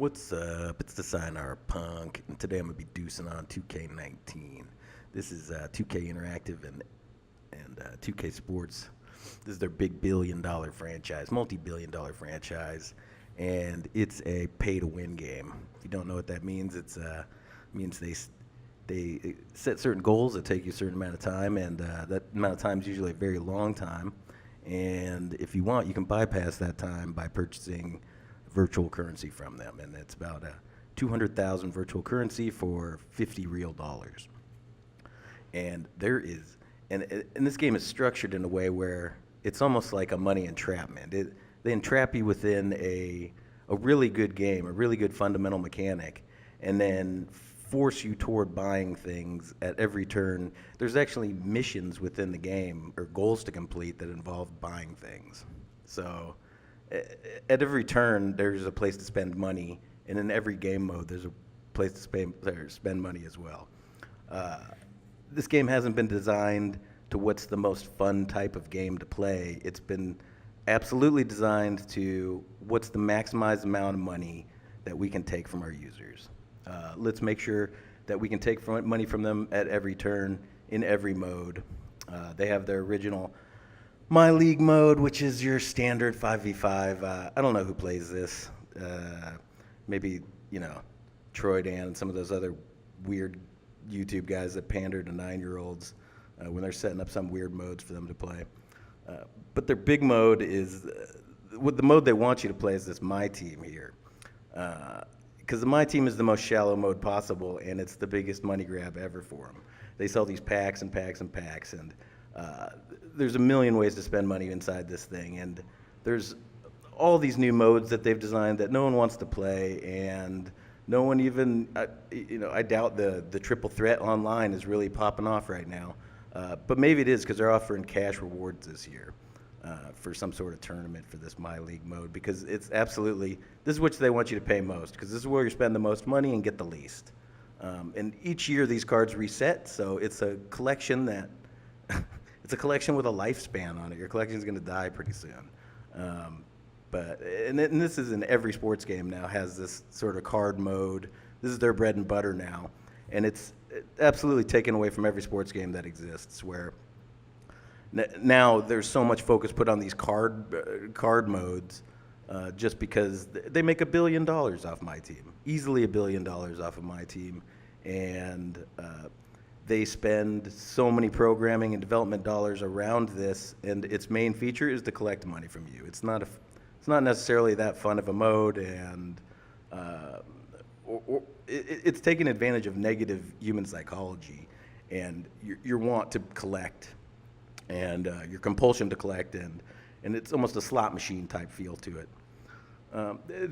What's up? It's the Sayonara Punk, and today I'm gonna be deucing on 2K19. This is 2K Interactive and 2K Sports. This is their big billion-dollar franchise, multi-billion-dollar franchise, and it's a pay-to-win game. If you don't know what that means, it means they set certain goals that take you a certain amount of time, and that amount of time is usually a very long time. And if you want, you can bypass that time by purchasing virtual currency from them, and it's about 200,000 virtual currency for 50 real dollars. And and this game is structured in a way where it's almost like a money entrapment. They entrap you within a really good game, a really good fundamental mechanic, and then force you toward buying things at every turn. There's actually missions within the game or goals to complete that involve buying things. So at every turn, there's a place to spend money, and in every game mode, there's a place to spend money as well. This game hasn't been designed to what's the most fun type of game to play. It's been absolutely designed to what's the maximized amount of money that we can take from our users. Let's make sure that we can take money from them at every turn in every mode. They have their original My League mode, which is your standard 5v5. I don't know who plays this. Maybe, Troy Dan and some of those other weird YouTube guys that pander to 9-year-olds when they're setting up some weird modes for them to play. But their big mode is, the mode they want you to play is this My Team here. Because the My Team is the most shallow mode possible, and it's the biggest money grab ever for them. They sell these packs and packs and packs, and there's a million ways to spend money inside this thing, and there's all these new modes that they've designed that no one wants to play, and no one even, I doubt the triple threat online is really popping off right now, but maybe it is because they're offering cash rewards this year for some sort of tournament for this My League mode, because it's absolutely, this is what they want you to pay most, because this is where you spend the most money and get the least. And each year these cards reset, so it's a collection that it's a collection with a lifespan on it. Your collection is going to die pretty soon. And this is in every sports game now, has this sort of card mode. This is their bread and butter now. And it's absolutely taken away from every sports game that exists, where now there's so much focus put on these card modes just because they make $1 billion off My Team. Easily $1 billion off of My Team. And they spend so many programming and development dollars around this, and its main feature is to collect money from you. It's not necessarily that fun of a mode, and it's taking advantage of negative human psychology and your want to collect and your compulsion to collect, and it's almost a slot machine type feel to it.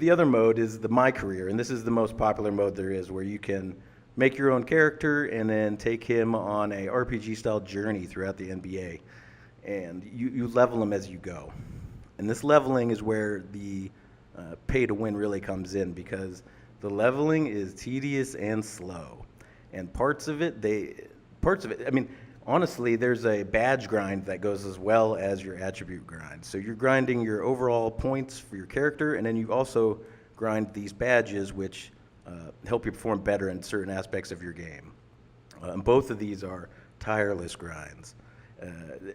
The other mode is the My Career, and this is the most popular mode there is, where you can make your own character and then take him on a RPG-style journey throughout the NBA. And you level him as you go. And this leveling is where the pay-to-win really comes in, because the leveling is tedious and slow. And parts of it, I mean, honestly, there's a badge grind that goes as well as your attribute grind. So you're grinding your overall points for your character, and then you also grind these badges, which help you perform better in certain aspects of your game. And both of these are tireless grinds.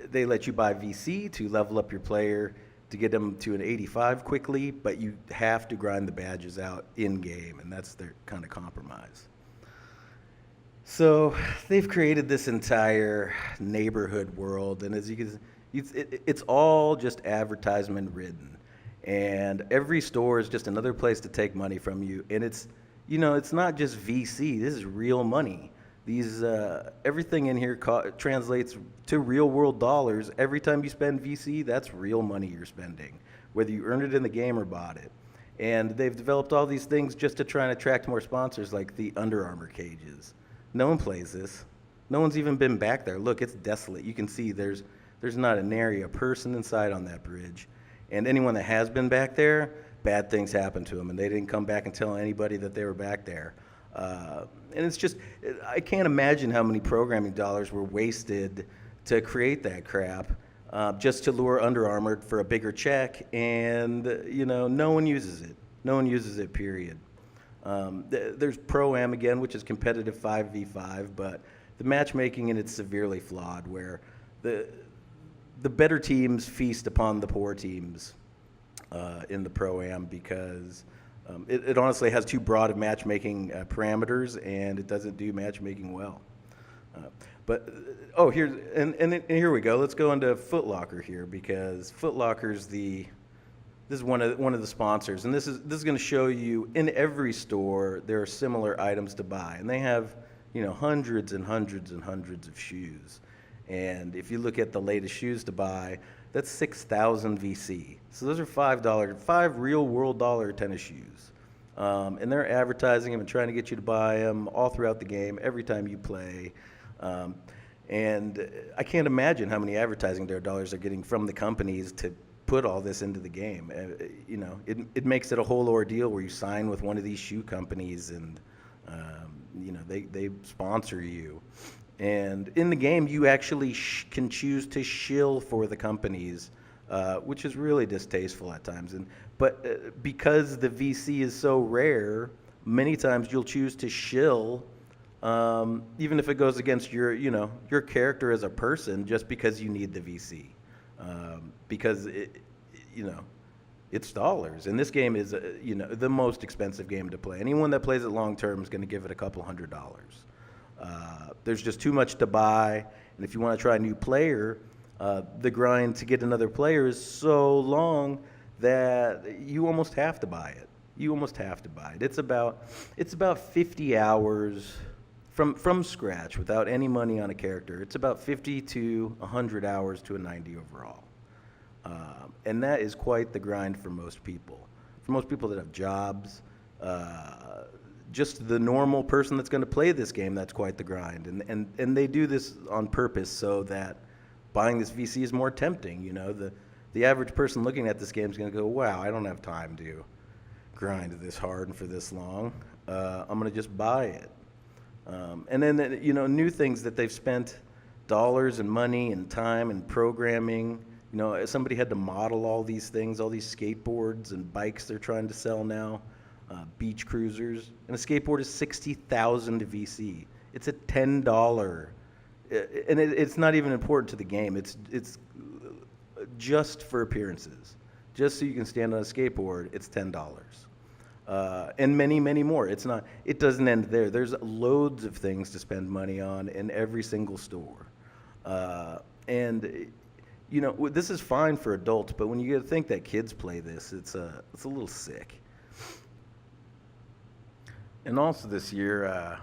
They let you buy VC to level up your player to get them to an 85 quickly, but you have to grind the badges out in-game, and that's their kind of compromise. So they've created this entire neighborhood world, and as you can see, it's all just advertisement ridden. And every store is just another place to take money from you, and it's not just VC. This is real money. Everything in here translates to real world dollars. Every time you spend VC, that's real money you're spending, whether you earned it in the game or bought it. And they've developed all these things just to try and attract more sponsors, like the Under Armour cages. No one plays this. No one's even been back there. Look, it's desolate. You can see there's not a nary a person inside on that bridge. And anyone that has been back there, bad things happen to them, and they didn't come back and tell anybody that they were back there. And it's just, I can't imagine how many programming dollars were wasted to create that crap just to lure Under Armour for a bigger check, and no one uses it. No one uses it, period. There's Pro-Am again, which is competitive 5v5, but the matchmaking in it's severely flawed, where the better teams feast upon the poor teams in the Pro-Am because it honestly has too broad of matchmaking parameters, and it doesn't do matchmaking well. Here we go. Let's go into Foot Locker here, because Foot Locker's this is one of the sponsors, and this is going to show you in every store there are similar items to buy, and they have hundreds and hundreds and hundreds of shoes. And if you look at the latest shoes to buy, that's 6,000 VC. So those are $5 real world dollar tennis shoes. And they're advertising them and trying to get you to buy them all throughout the game, every time you play. And I can't imagine how many advertising dollars they're getting from the companies to put all this into the game. It makes it a whole ordeal where you sign with one of these shoe companies, and they sponsor you. And in the game, you actually can choose to shill for the companies, which is really distasteful at times. But because the VC is so rare, many times you'll choose to shill, even if it goes against your character as a person, just because you need the VC, because it's dollars. And this game is the most expensive game to play. Anyone that plays it long term is going to give it a couple $100. There's just too much to buy, and if you want to try a new player, the grind to get another player is so long that you almost have to buy it. It's about 50 hours from scratch without any money on a character. It's about 50 to 100 hours to a 90 overall, and that is quite the grind for most people. For most people that have jobs. Just the normal person that's going to play this game, that's quite the grind. And they do this on purpose so that buying this VC is more tempting. The average person looking at this game is going to go, wow, I don't have time to grind this hard and for this long. I'm going to just buy it. And then, new things that they've spent dollars and money and time and programming. Somebody had to model all these things, all these skateboards and bikes they're trying to sell now. Beach cruisers, and a skateboard is 60,000 VC. It's a $10, and it's not even important to the game. It's just for appearances, just so you can stand on a skateboard. It's $10, and many, many more. It doesn't end there. There's loads of things to spend money on in every single store, and this is fine for adults, but when you get to think that kids play this, it's a little sick. And also this year,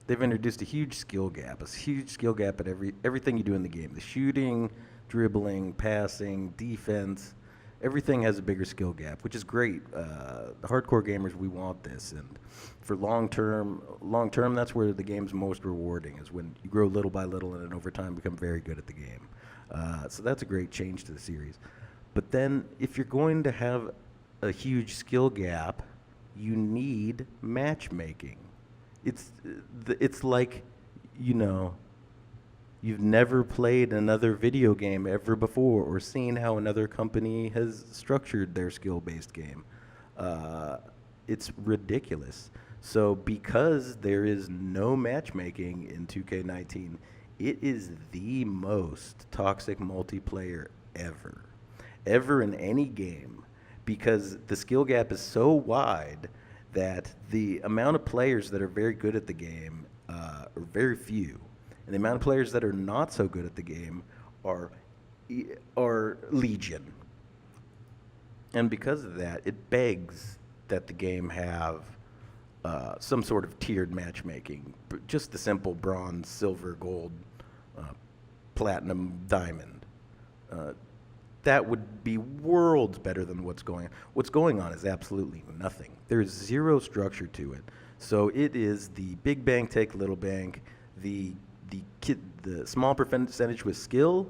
they've introduced a huge skill gap at everything you do in the game. The shooting, dribbling, passing, defense, everything has a bigger skill gap, which is great. The hardcore gamers, we want this. And for long term, that's where the game's most rewarding, is when you grow little by little and then over time become very good at the game. So that's a great change to the series. But then if you're going to have a huge skill gap, you need matchmaking. It's like, you've never played another video game ever before or seen how another company has structured their skill-based game. It's ridiculous. So because there is no matchmaking in 2K19, it is the most toxic multiplayer ever in any game. Because the skill gap is so wide that the amount of players that are very good at the game are very few, and the amount of players that are not so good at the game are legion. And because of that, it begs that the game have some sort of tiered matchmaking, just the simple bronze, silver, gold, platinum, diamond. That would be worlds better than what's going on. What's going on is absolutely nothing. There's zero structure to it. So it is the big bank take little bank, the small percentage with skill,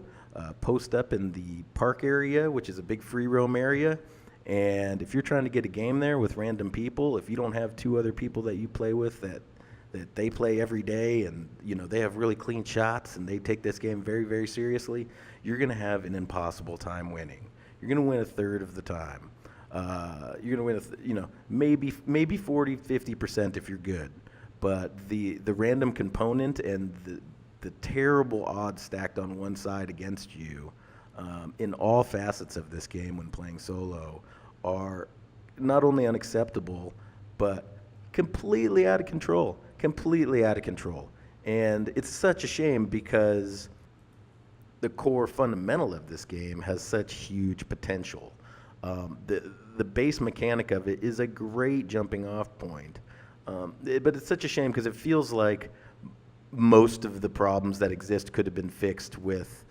post up in the park area, which is a big free roam area. And if you're trying to get a game there with random people, if you don't have two other people that you play with that they play every day, and they have really clean shots and they take this game very, very seriously, you're going to have an impossible time winning. You're going to win a third of the time. You're going to win, maybe 40, 50% if you're good. But the random component and the terrible odds stacked on one side against you in all facets of this game when playing solo are not only unacceptable, but completely out of control. Completely out of control. And it's such a shame because the core fundamental of this game has such huge potential. The base mechanic of it is a great jumping off point. But it's such a shame because it feels like most of the problems that exist could have been fixed with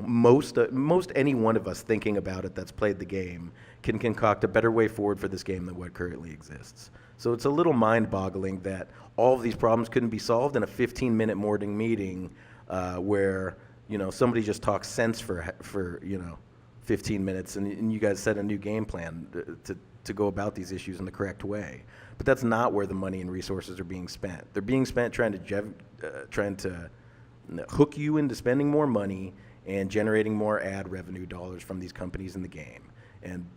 most any one of us thinking about it that's played the game can concoct a better way forward for this game than what currently exists. So it's a little mind-boggling that all of these problems couldn't be solved in a 15-minute morning meeting where somebody just talks sense for 15 minutes and you guys set a new game plan to go about these issues in the correct way. But that's not where the money and resources are being spent. They're being spent trying to hook you into spending more money and generating more ad revenue dollars from these companies in the game. And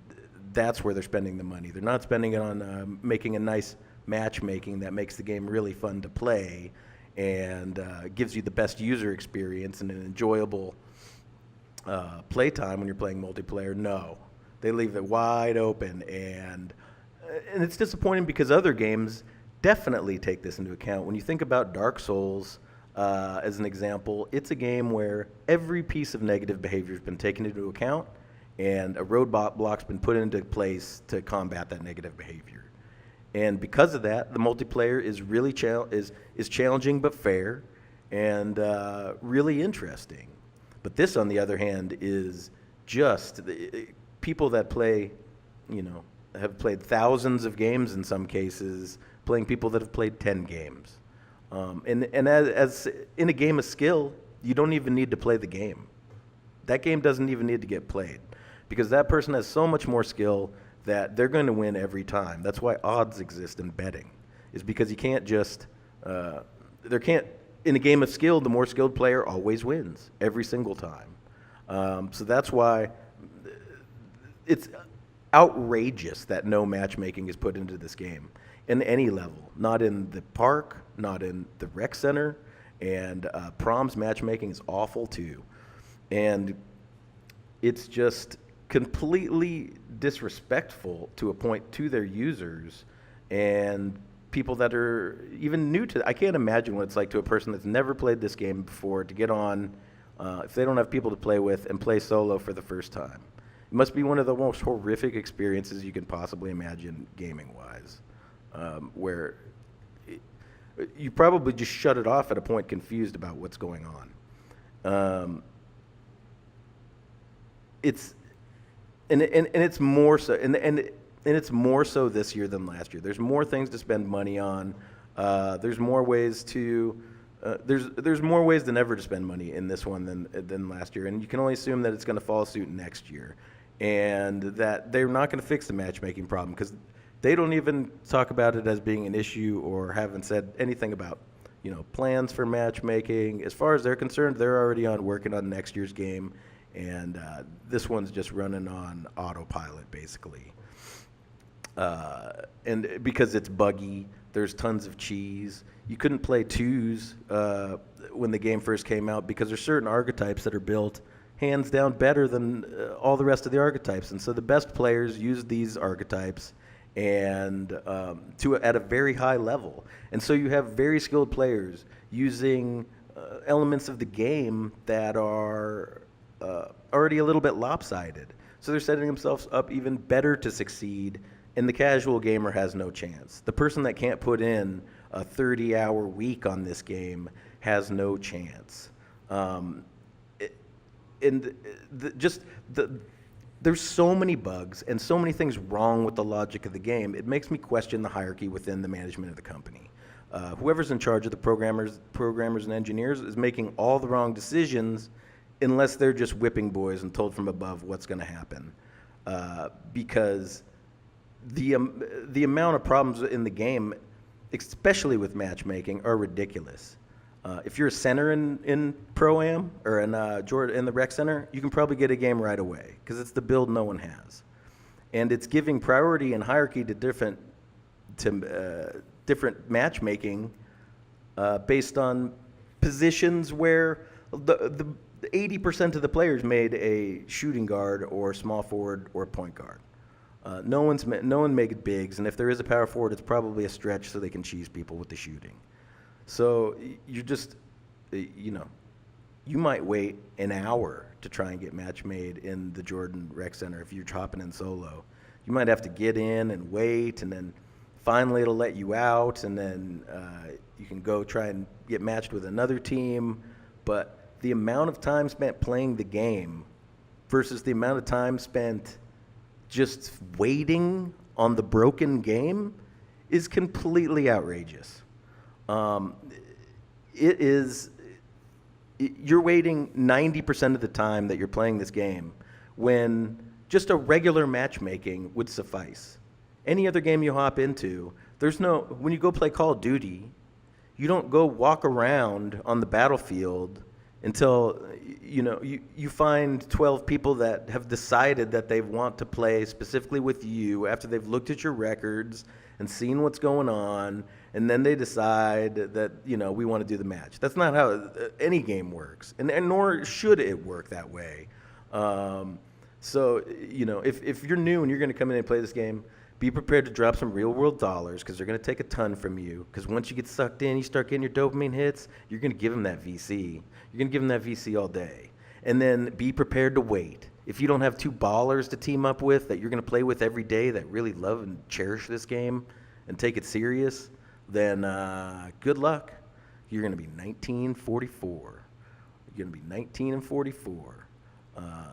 that's where they're spending the money. They're not spending it on making a nice matchmaking that makes the game really fun to play and gives you the best user experience and an enjoyable playtime when you're playing multiplayer. No, they leave it wide open, and it's disappointing because other games definitely take this into account. When you think about Dark Souls as an example, it's a game where every piece of negative behavior has been taken into account and a roadblock block's been put into place to combat that negative behavior. And because of that, the multiplayer is really is challenging but fair and really interesting. But this, on the other hand, is just people that play, have played thousands of games in some cases, playing people that have played 10 games. And as in a game of skill, you don't even need to play the game. That game doesn't even need to get played because that person has so much more skill that they're going to win every time. That's why odds exist in betting, is because you can't just in a game of skill, the more skilled player always wins every single time. So that's why it's outrageous that no matchmaking is put into this game in any level, not in the park, not in the rec center, and Prom's matchmaking is awful too. And it's just completely disrespectful to a point to their users and people that are even new to it. I can't imagine what it's like to a person that's never played this game before to get on, if they don't have people to play with, and play solo for the first time. It must be one of the most horrific experiences you can possibly imagine gaming-wise, where you probably just shut it off at a point confused about what's going on. It's more so, and it's more so this year than last year. There's more things to spend money on. There's more ways to there's more ways than ever to spend money in this one than last year, and you can only assume that it's going to follow suit next year, and that they're not going to fix the matchmaking problem because they don't even talk about it as being an issue or haven't said anything about plans for matchmaking. As far as they're concerned, they're already working on next year's game. And this one's just running on autopilot, basically. And because it's buggy, there's tons of cheese. You couldn't play twos when the game first came out because there's certain archetypes that are built hands down better than all the rest of the archetypes. And so the best players use these archetypes and at a very high level. And so you have very skilled players using elements of the game that are already a little bit lopsided. So they're setting themselves up even better to succeed, and the casual gamer has no chance. The person that can't put in a 30-hour week on this game has no chance. There's so many bugs and so many things wrong with the logic of the game, it makes me question the hierarchy within the management of the company. Whoever's in charge of the programmers and engineers is making all the wrong decisions unless they're just whipping boys and told from above what's going to happen. Because the amount of problems in the game, especially with matchmaking, are ridiculous. If you're a center in Pro-Am or in the Rec Center, you can probably get a game right away because it's the build no one has. And it's giving priority and hierarchy to different matchmaking based on positions where the 80% of the players made a shooting guard or small forward or point guard. No one made bigs, and if there is a power forward, it's probably a stretch so they can cheese people with the shooting. So you just, you might wait an hour to try and get match made in the Jordan Rec Center if you're hopping in solo. You might have to get in and wait, and then finally it'll let you out, and then you can go try and get matched with another team. But the amount of time spent playing the game versus the amount of time spent just waiting on the broken game is completely outrageous. You're waiting 90% of the time that you're playing this game when just a regular matchmaking would suffice. Any other game you hop into, when you go play Call of Duty, you don't go walk around on the battlefield until you find 12 people that have decided that they want to play specifically with you after they've looked at your records and seen what's going on, and then they decide that we want to do the match. That's not how any game works, and nor should it work that way. So if you're new and you're going to come in and play this game, be prepared to drop some real world dollars because they're going to take a ton from you. Because once you get sucked in, you start getting your dopamine hits, you're going to give them that VC. You're going to give them that VC all day. And then be prepared to wait. If you don't have two ballers to team up with that you're going to play with every day that really love and cherish this game and take it serious, then good luck. You're going to be 1944. You're going to be 19 and 44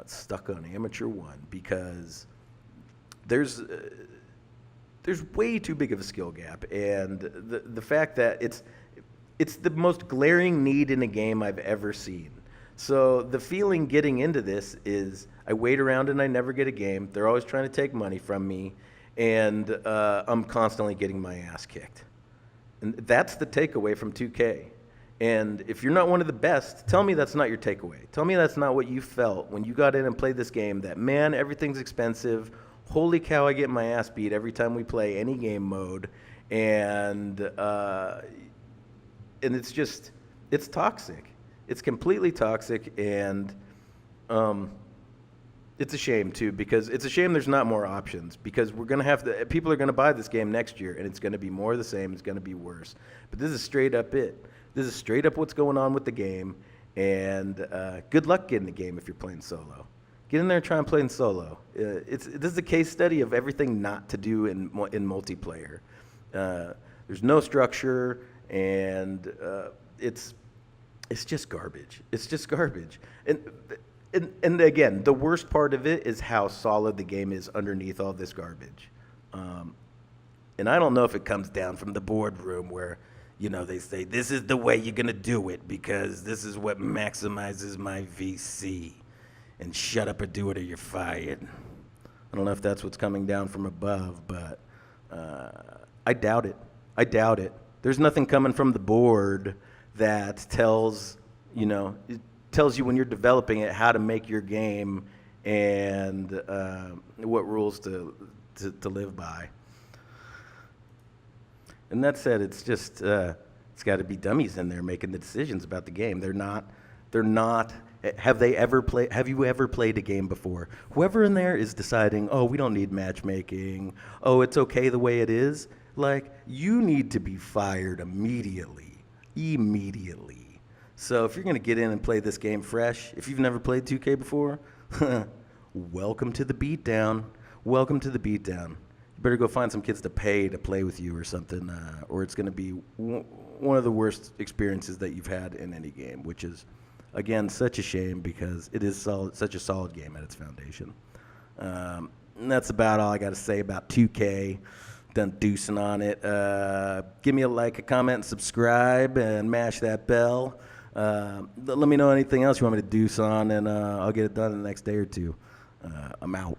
stuck on Amateur 1 because there's way too big of a skill gap, and the fact that it's the most glaring need in a game I've ever seen. So the feeling getting into this is I wait around and I never get a game. They're always trying to take money from me, and I'm constantly getting my ass kicked. And that's the takeaway from 2K. And if you're not one of the best, tell me that's not your takeaway. Tell me that's not what you felt when you got in and played this game, that, man, everything's expensive. Holy cow, I get my ass beat every time we play any game mode. And it's toxic. It's completely toxic, and it's a shame, too, because it's a shame there's not more options, because people are going to buy this game next year, and it's going to be more of the same. It's going to be worse. But this is straight up it. This is straight up what's going on with the game, and good luck getting the game if you're playing solo. Get in there and try and play in solo. This is a case study of everything not to do in multiplayer. There's no structure, and it's just garbage. It's just garbage. And again, the worst part of it is how solid the game is underneath all this garbage. And I don't know if it comes down from the boardroom where, they say, this is the way you're going to do it because this is what maximizes my VC. And shut up or do it or you're fired. I don't know if that's what's coming down from above, but I doubt it. I doubt it. There's nothing coming from the board that tells you when you're developing it how to make your game and what rules to live by. And that said, it's just it's got to be dummies in there making the decisions about the game. They're not. Have you ever played a game before? Whoever in there is deciding, oh, we don't need matchmaking. Oh, it's okay the way it is. Like, you need to be fired immediately. Immediately. So if you're going to get in and play this game fresh, if you've never played 2K before, welcome to the beatdown. Welcome to the beatdown. You better go find some kids to pay to play with you or something, or it's going to be one of the worst experiences that you've had in any game, which is, again, such a shame because it is such a solid game at its foundation. And that's about all I got to say about 2K. Done deucing on it. Give me a like, a comment, and subscribe, and mash that bell. Let me know anything else you want me to deuce on, and I'll get it done in the next day or two. I'm out.